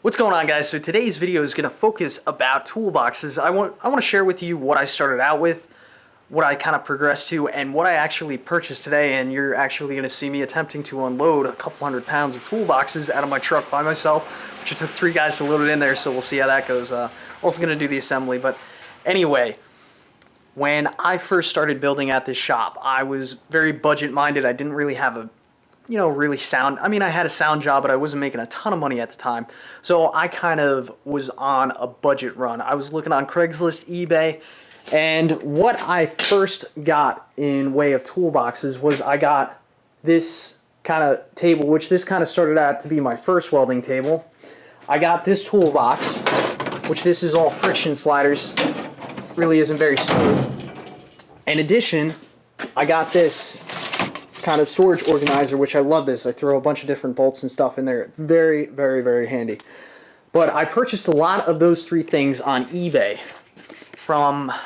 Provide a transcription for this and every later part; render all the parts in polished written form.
What's going on, guys? So today's video is going to focus about toolboxes. I want to share with you what I started out with, what I kind of progressed to, and what I actually purchased today. And you're actually going to see me attempting to unload a couple 100 pounds of toolboxes out of my truck by myself, which it took 3 guys to load it in there, so we'll see how that goes. Also going to do the assembly, but anyway, when I first started building at this shop, I was very budget minded. I didn't really have a really sound. I mean, I had a sound job, but I wasn't making a ton of money at the time. So I kind of was on a budget run. I was looking on Craigslist, eBay, and what I first got in way of toolboxes was I got this kind of table, which this kind of started out to be my first welding table. I got this toolbox, which this is all friction sliders. Really isn't very smooth. In addition, I got this kind of storage organizer, which I love this. I throw a bunch of different bolts and stuff in there. Very, very, very handy. But I purchased a lot of those 3 things on eBay from, I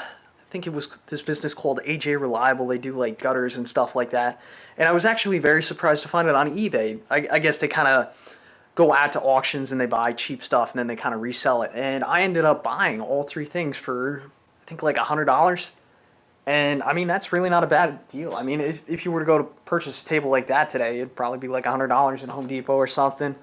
think it was this business called AJ Reliable. They do like gutters and stuff like that. And I was actually very surprised to find it on eBay. I guess they kind of go out to auctions and they buy cheap stuff and then they kind of resell it. And I ended up buying all 3 things for, I think, like $100. And I mean, that's really not a bad deal. I mean, if you were to go to purchase a table like that today, it'd probably be like $100 at Home Depot or something.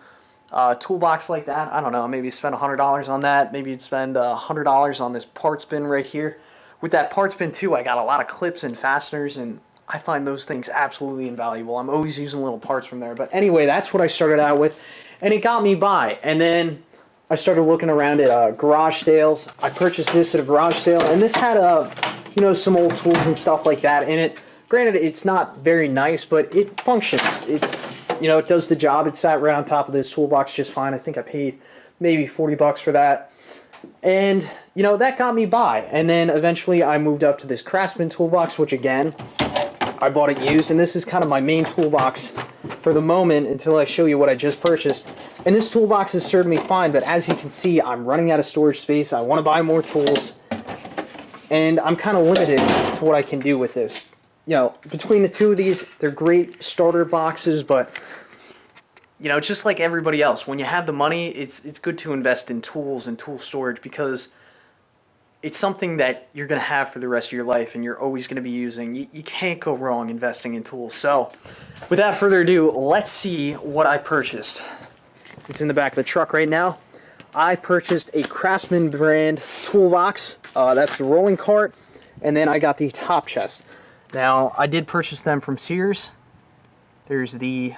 Toolbox like that, I don't know, maybe you spend $100 on that. Maybe you'd spend $100 on this parts bin right here. With that parts bin too, I got a lot of clips and fasteners, and I find those things absolutely invaluable. I'm always using little parts from there. But anyway, that's what I started out with, and it got me by. And then I started looking around at garage sales. I purchased this at a garage sale, and this had some old tools and stuff like that in it. Granted, it's not very nice, but it functions. It does the job. It sat right on top of this toolbox just fine. I think I paid maybe 40 bucks for that. And, that got me by. And then eventually I moved up to this Craftsman toolbox, which again, I bought it used. And this is kind of my main toolbox for the moment until I show you what I just purchased. And this toolbox has served me fine, but as you can see, I'm running out of storage space. I want to buy more tools. And I'm kind of limited to what I can do with this. Between the 2 of these, they're great starter boxes, but, just like everybody else, when you have the money, it's good to invest in tools and tool storage because it's something that you're going to have for the rest of your life and you're always going to be using. You can't go wrong investing in tools. So, without further ado, let's see what I purchased. It's in the back of the truck right now. I purchased a Craftsman brand toolbox. That's the rolling cart. And then I got the top chest. Now, I did purchase them from Sears. There's the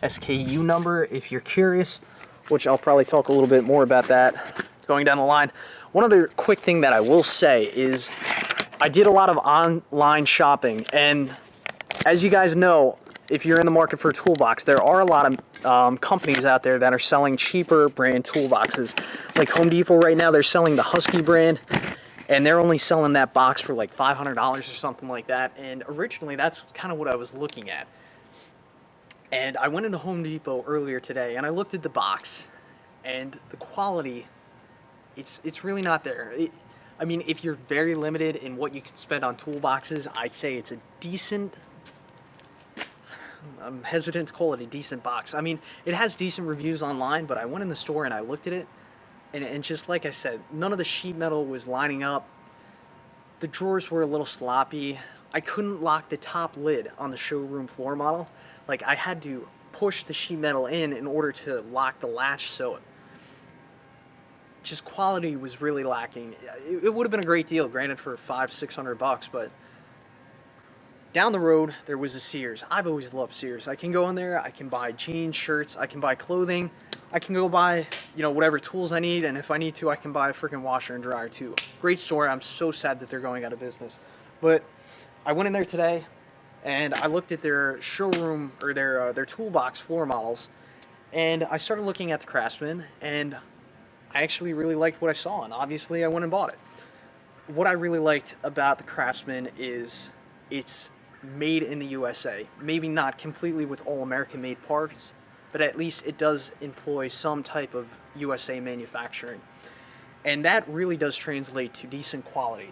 SKU number if you're curious, which I'll probably talk a little bit more about that going down the line. One other quick thing that I will say is I did a lot of online shopping. And as you guys know, if you're in the market for a toolbox, there are a lot of companies out there that are selling cheaper brand toolboxes. Like Home Depot right now, they're selling the Husky brand, and they're only selling that box for like $500 or something like that. And originally, that's kind of what I was looking at. And I went into Home Depot earlier today, and I looked at the box, and the quality, it's really not there. I mean, if you're very limited in what you can spend on toolboxes, I'd say it's a decent... I'm hesitant to call it a decent box. I mean, it has decent reviews online, but I went in the store and I looked at it, and just like I said, none of the sheet metal was lining up. The drawers were a little sloppy. I couldn't lock the top lid on the showroom floor model. Like, I had to push the sheet metal in order to lock the latch, so just quality was really lacking. It would have been a great deal, granted, for $500-600 bucks, but down the road, there was a Sears. I've always loved Sears. I can go in there, I can buy jeans, shirts, I can buy clothing, I can go buy, whatever tools I need, and if I need to, I can buy a freaking washer and dryer too. Great store. I'm so sad that they're going out of business. But I went in there today, and I looked at their showroom, or their toolbox floor models, and I started looking at the Craftsman, and I actually really liked what I saw, and obviously I went and bought it. What I really liked about the Craftsman is it's made in the USA. Maybe not completely with all American made parts, but at least it does employ some type of USA manufacturing. And that really does translate to decent quality.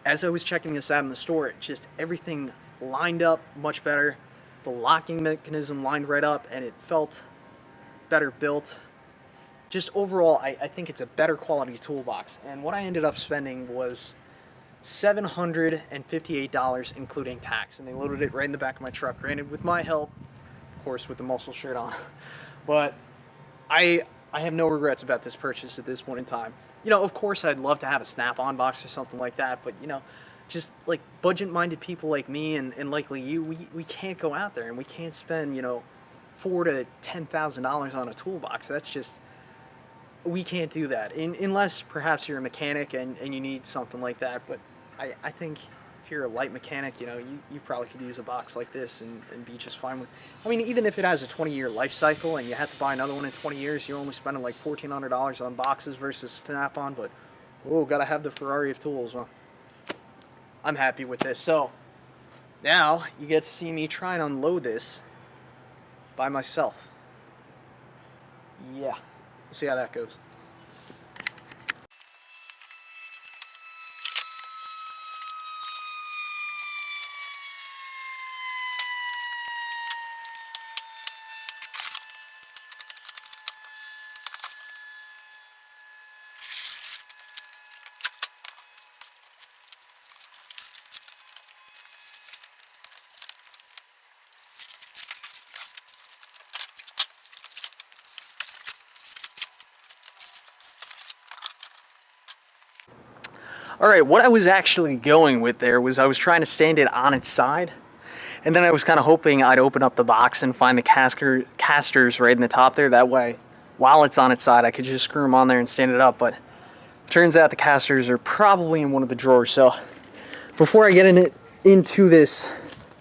As I was checking this out in the store, just everything lined up much better. The locking mechanism lined right up, and it felt better built. just overall, I think it's a better quality toolbox. And what I ended up spending was $758, including tax. And they loaded it right in the back of my truck. Granted, with my help, of course, with the muscle shirt on. But I have no regrets about this purchase at this point in time. You know, of course, I'd love to have a Snap-on box or something like that, but you know, just like budget-minded people like me and likely you, we can't go out there and we can't spend, you know, $4,000 to $10,000 on a toolbox. That's just, we can't do that unless perhaps you're a mechanic and you need something like that. But I think if you're a light mechanic, you know, you probably could use a box like this and be just fine with. I mean, even if it has a 20-year life cycle and you have to buy another one in 20 years, you're only spending like $1,400 on boxes versus Snap-on. But oh, gotta have the Ferrari of tools. Well, I'm happy with this. So now you get to see me try and unload this by myself. Yeah, we'll see how that goes. All right, what I was actually going with there was I was trying to stand it on its side, and then I was kind of hoping I'd open up the box and find the casters right in the top there. That way, while it's on its side, I could just screw them on there and stand it up. But turns out the casters are probably in one of the drawers. So before I get into this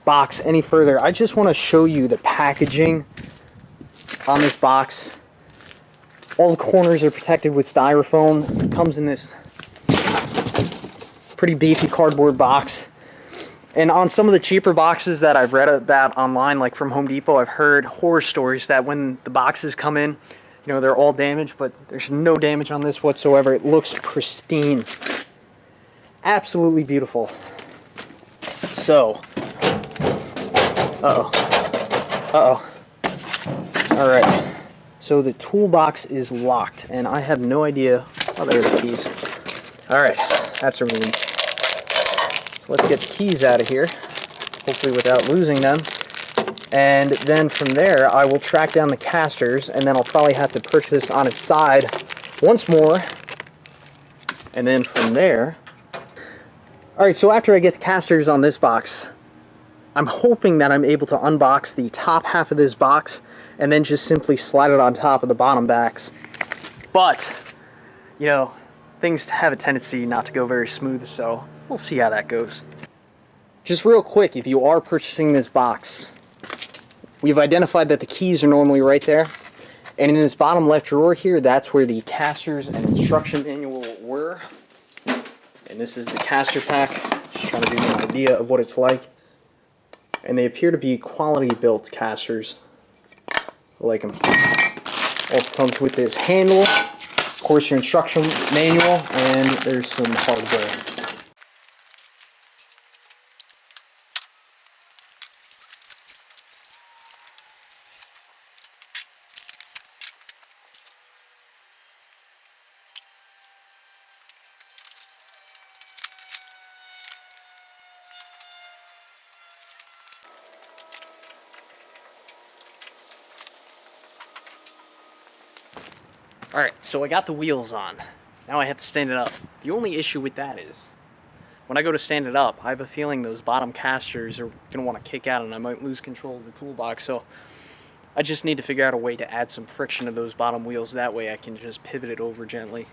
box any further, I just want to show you the packaging on this box. All the corners are protected with styrofoam. It comes in this pretty beefy cardboard box. And on some of the cheaper boxes that I've read about online, like from Home Depot, I've heard horror stories that when the boxes come in, you know, they're all damaged, but there's no damage on this whatsoever. It looks pristine. Absolutely beautiful. So, all right. So the toolbox is locked, and I have no idea. Oh, there are the keys. All right, that's a relief. So let's get the keys out of here, hopefully without losing them. And then from there, I will track down the casters, and then I'll probably have to purchase this on its side once more. And then from there... Alright, so after I get the casters on this box, I'm hoping that I'm able to unbox the top half of this box and then just simply slide it on top of the bottom backs. But, you know, things have a tendency not to go very smooth, so we'll see how that goes. Just real quick, if you are purchasing this box, we've identified that the keys are normally right there. And in this bottom left drawer here, that's where the casters and instruction manual were. And this is the caster pack. Just trying to give you an idea of what it's like. And they appear to be quality built casters. I like them. Also comes with this handle, of course your instruction manual, and there's some hardware. Alright, so I got the wheels on. Now I have to stand it up. The only issue with that is, when I go to stand it up, I have a feeling those bottom casters are going to want to kick out and I might lose control of the toolbox. So I just need to figure out a way to add some friction to those bottom wheels. That way I can just pivot it over gently.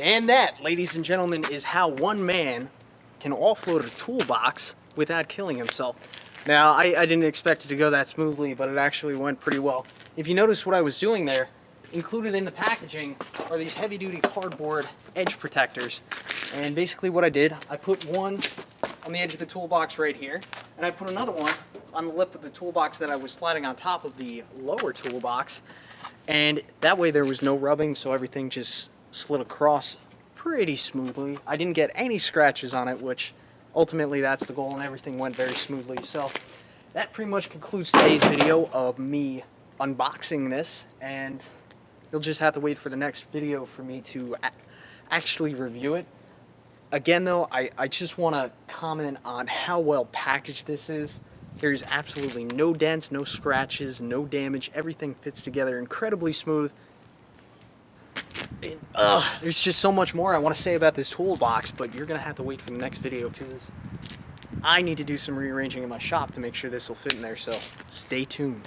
And that, ladies and gentlemen, is how one man can offload a toolbox without killing himself. Now, I didn't expect it to go that smoothly, but it actually went pretty well. If you notice what I was doing there, included in the packaging are these heavy-duty cardboard edge protectors. And basically what I did, I put one on the edge of the toolbox right here, and I put another one on the lip of the toolbox that I was sliding on top of the lower toolbox. And that way there was no rubbing, so everything just slid across pretty smoothly. I didn't get any scratches on it, which ultimately that's the goal, and everything went very smoothly. So that pretty much concludes today's video of me unboxing this, and you'll just have to wait for the next video for me to actually review it. Again though, I just want to comment on how well packaged this is. There's absolutely no dents, no scratches, no damage. Everything fits together incredibly smooth. There's just so much more I want to say about this toolbox, but you're going to have to wait for the next video because I need to do some rearranging in my shop to make sure this will fit in there, so stay tuned.